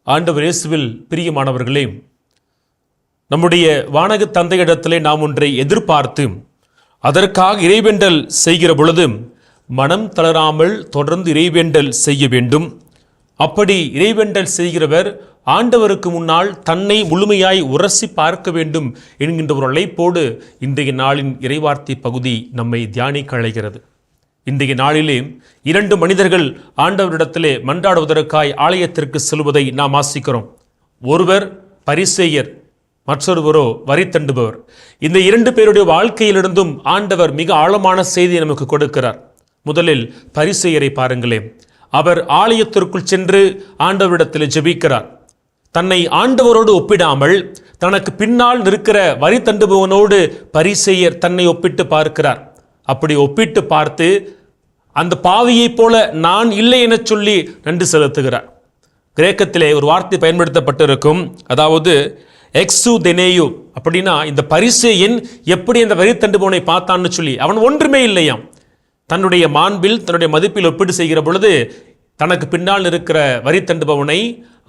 ஆண்டவர் இயேசுவில் பிரியமானவர்களே, நம்முடைய வானக தந்தையிடத்திலே நாம் ஒன்றை எதிர்பார்த்து அதற்காக இறைவேண்டல் செய்கிற பொழுது மனம் தளராமல் தொடர்ந்து இறைவேண்டல் செய்ய வேண்டும். அப்படி இறைவேண்டல் செய்கிறவர் ஆண்டவருக்கு முன்னால் தன்னை முழுமையாய் உரசி பார்க்க வேண்டும் என்கின்ற ஒரு அழைப்போடு இன்றைய நாளின் இறைவார்த்தை பகுதி நம்மை தியானிக்க அழைகிறது. இன்றைய நாளிலே 2 மனிதர்கள் ஆண்டவரிடத்திலே மன்றாடுவதற்காய் ஆலயத்திற்கு செல்வதை நாம் வாசிக்கிறோம். ஒருவர் பரிசேயர், மற்றொருவரோ வரி தண்டுபவர். இந்த 2 பேருடைய வாழ்க்கையிலிருந்தும் ஆண்டவர் மிக ஆழமான செய்தியை நமக்கு கொடுக்கிறார். முதலில் பரிசேயரை பாருங்களேன். அவர் ஆலயத்திற்குள் சென்று ஆண்டவரிடத்தில் ஜெபிக்கிறார். தன்னை ஆண்டவரோடு ஒப்பிடாமல் தனக்கு பின்னால் நிற்கிற வரி தண்டுபவனோடு பரிசேயர் தன்னை ஒப்பிட்டு பார்க்கிறார். அப்படி ஒப்பிட்டு பார்த்து அந்த பாவியைப் போல நான் இல்லை என சொல்லி நன்றி செலுத்துகிறார். கிரேக்கத்திலே ஒரு வார்த்தை பயன்படுத்தப்பட்டிருக்கும், அதாவது எக்ஸு தெனேயு. அப்படின்னா இந்த பரிசேயன் எப்படி அந்த வரி தண்டுபவனை பார்த்தான்னு சொல்லி, அவன் ஒன்றுமே இல்லையாம். தன்னுடைய மாண்பில் தன்னுடைய மதிப்பில் ஒப்பீடு செய்கிற பொழுது தனக்கு பின்னால் இருக்கிற வரி தண்டுபவனை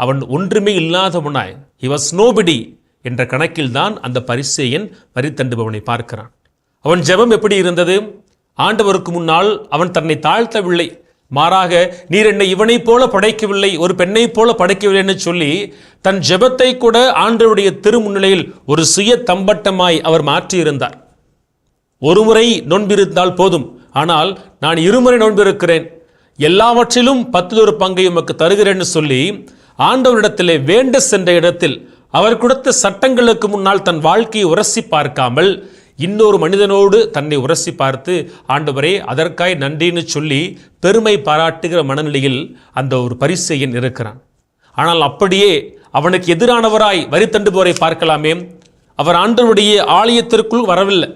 அவன் ஒன்றுமே இல்லாதவனாய், he was nobody என்ற கணக்கில் தான் அந்த பரிசேயன் வரி தண்டுபவனை பார்க்கிறான். அவன் ஜெபம் எப்படி இருந்தது? ஆண்டவருக்கு முன்னால் அவன் தன்னை தாழ்த்தவில்லை, மாறாக நீர் என்னை இவனைப் போல படைக்கவில்லை, ஒரு பெண்ணைப் போல படைக்கவில்லை என்று சொல்லி தன் ஜெபத்தை கூட ஆண்டவருடைய திருமுன்னிலையில் ஒரு சுய தம்பட்டமாய் அவர் மாற்றியிருந்தார். ஒரு முறை நோன்பிருந்தால் போதும், ஆனால் நான் 2 முறை நோன்பிருக்கிறேன், எல்லாவற்றிலும் 10 பங்கை உமக்கு தருகிறேன்னு சொல்லி ஆண்டவரிடத்திலே வேண்ட சென்ற இடத்தில் அவர் கொடுத்த சட்டங்களுக்கு முன்னால் தன் வாழ்க்கையை உரசி பார்க்காமல் இன்னொரு மனிதனோடு தன்னை உரசி பார்த்து, ஆண்டவரே அதற்காய் நன்றின்னு சொல்லி பெருமை பாராட்டுகிற மனநிலையில் அந்த ஒரு பரிசேயன் இருக்கிறான். ஆனால் அப்படியே அவனுக்கு எதிரானவராய் வரி தண்டுபவரை பார்க்கலாமே. அவர் ஆண்டவருடைய ஆலயத்திற்குள் வரவில்லை.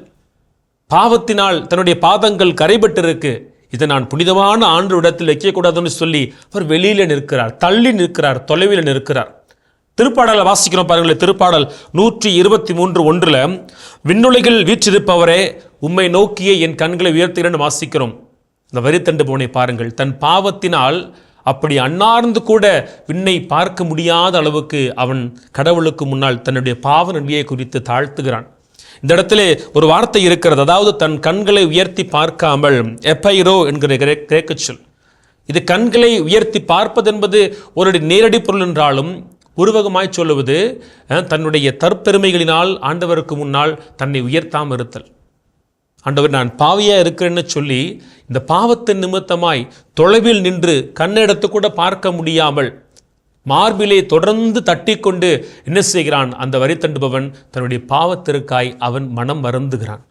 பாவத்தினால் தன்னுடைய பாதங்கள் கரைபட்டிருக்கு, இதை நான் புனிதமான ஆண்டவரிடத்தில் வைக்கக்கூடாதுன்னு சொல்லி அவர் வெளியில் நிற்கிறார், தள்ளி நிற்கிறார், தொலைவில் நிற்கிறார். திருப்பாடலை வாசிக்கிறோம் பாருங்களேன். திருப்பாடல் 123:1 விண்ணுலகில் வீற்றிருப்பவரே உம்மை நோக்கியே என் கண்களை உயர்த்துகிறேன்னு வாசிக்கிறோம். இந்த வரி தண்டுபவனை பாருங்கள், தன் பாவத்தினால் அப்படி அன்னார்ந்து கூட விண்ணை பார்க்க முடியாத அளவுக்கு அவன் கடவுளுக்கு முன்னால் தன்னுடைய பாவ நன்மையை குறித்து தாழ்த்துகிறான். இந்த இடத்திலே ஒரு வார்த்தை இருக்கிறது, அதாவது தன் கண்களை உயர்த்தி பார்க்காமல், எப்பைரோ என்கிற கிரேக்க சொல். இது கண்களை உயர்த்தி பார்ப்பது என்பது ஒரு நேரடி பொருள் என்றாலும் உருவகமாய் சொல்லுவது தன்னுடைய தற்பெருமைகளினால் ஆண்டவருக்கு முன்னால் தன்னை உயர்த்தாமல் இருத்தல். ஆண்டவர் நான் பாவியா இருக்கிறேன்னு சொல்லி இந்த பாவத்தின் நிமித்தமாய் தொலைவில் நின்று கண்ணெடுத்து கூட பார்க்க முடியாமல் மார்பிலே தொடர்ந்து தட்டி கொண்டு என்ன செய்கிறான்? அந்த வரி தண்டுபவன் தன்னுடைய பாவத்திற்காய் அவன் மனம் வருந்துகிறான்.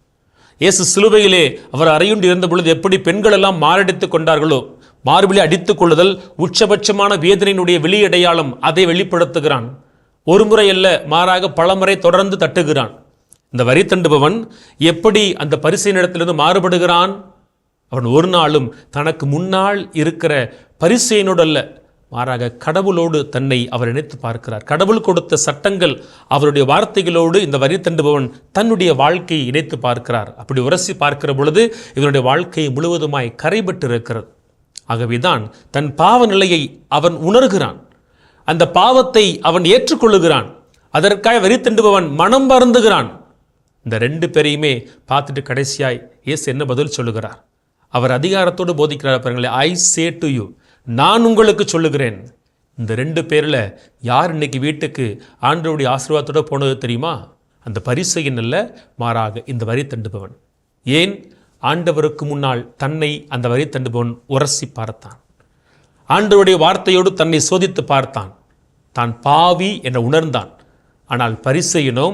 இயேசு சிலுவையிலே அவர் அறையுண்டு இருந்த பொழுது எப்படி பெண்கள் எல்லாம் மாரடித்துக் கொண்டார்களோ, மார்பிலே அடித்துக் கொள்ளுதல் உச்சபட்சமான வேதனையினுடைய வெளியடையாளம், அதை வெளிப்படுத்துகிறான். ஒரு முறை அல்ல, மாறாக பலமுறை தொடர்ந்து தட்டுகிறான். இந்த வரி தண்டுபவன் எப்படி அந்த பரிசேயனிடத்திலிருந்து மாறுபடுகிறான்? அவன் ஒரு நாளும் தனக்கு முன்னால் இருக்கிற பரிசேயனோடு அல்ல, மாறாக கடவுளோடு தன்னை அவர் நினைத்து பார்க்கிறார். கடவுள் கொடுத்த சட்டங்கள் அவருடைய வார்த்தைகளோடு இந்த வரி தண்டுபவன் தன்னுடைய வாழ்க்கையை இணைத்து பார்க்கிறார். அப்படி உரசி பார்க்கிற பொழுது இவனுடைய வாழ்க்கை முழுவதுமாய் கரைபட்டு இருக்கிறது. ஆகவேதான் தன் பாவ நிலையை அவன் உணர்கிறான், அந்த பாவத்தை அவன் ஏற்றுக்கொள்ளுகிறான். அதற்காக வரி தண்டுபவன் மனம் வருந்துகிறான். இந்த 2 பேரையுமே பார்த்துட்டு கடைசியாய் இயேசு என்ன பதில் சொல்லுகிறார்? அவர் அதிகாரத்தோடு போதிக்கிறார் பாருங்களேன். ஐ சே டு யூ, நான் உங்களுக்கு சொல்லுகிறேன். இந்த 2 பேரில் யார் இன்னைக்கு வீட்டுக்கு ஆண்டவருடைய ஆசீர்வாதத்தோடு போனது தெரியுமா? அந்த பரிசேயன் அல்ல, மாறாக இந்த வரி தண்டுபவன். ஏன்? ஆண்டவருக்கு முன்னால் தன்னை அந்த வரி தண்டுபவன் உரசி பார்த்தான். ஆண்டவருடைய வார்த்தையோடு தன்னை சோதித்து பார்த்தான். தான் பாவி என உணர்ந்தான். ஆனால் பரிசேயனோ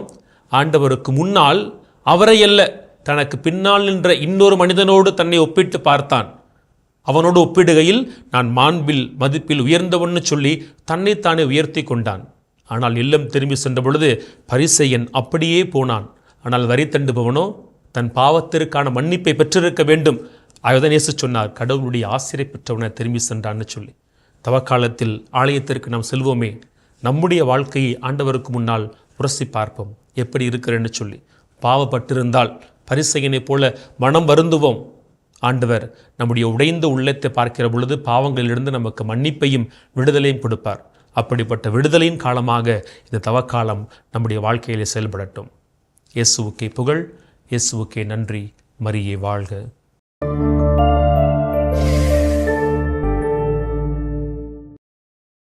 ஆண்டவருக்கு முன்னால் அவரை அல்ல, தனக்கு பின்னால் நின்ற இன்னொரு மனிதனோடு தன்னை ஒப்பிட்டு பார்த்தான். அவனோடு ஒப்பிடுகையில் நான் மாண்பில் மதிப்பில் உயர்ந்தவன்னு சொல்லி தன்னைத்தானே உயர்த்தி கொண்டான். ஆனால் இல்லம் திரும்பி சென்ற பொழுது பரிசேயன் அப்படியே போனான். ஆனால் வரி தண்டுபவனோ தன் பாவத்திற்கான மன்னிப்பை பெற்றிருக்க வேண்டும். அதுதான் இயேசு சொன்னார், கடவுளுடைய ஆசிரியை பெற்றவனை திரும்பி சென்றான்னு சொல்லி. தவக்காலத்தில் ஆலயத்திற்கு நாம் செல்வோமே, நம்முடைய வாழ்க்கையை ஆண்டவருக்கு முன்னால் உரசி பார்ப்போம், எப்படி இருக்கிறேன்னு சொல்லி. பாவப்பட்டிருந்தால் பரிசேயனைப் போல மனம் வருந்துவோம். ஆண்டவர் நம்முடைய உடைந்த உள்ளத்தை பார்க்கிற பொழுது பாவங்களிலிருந்து நமக்கு மன்னிப்பையும் விடுதலையும் கொடுப்பார். அப்படிப்பட்ட விடுதலையின் காலமாக இந்த தவக்காலம் நம்முடைய வாழ்க்கையிலே செயல்படட்டும். இயேசுவுக்கே புகழ், இயேசுவுக்கே நன்றி. மரியே வாழ்க.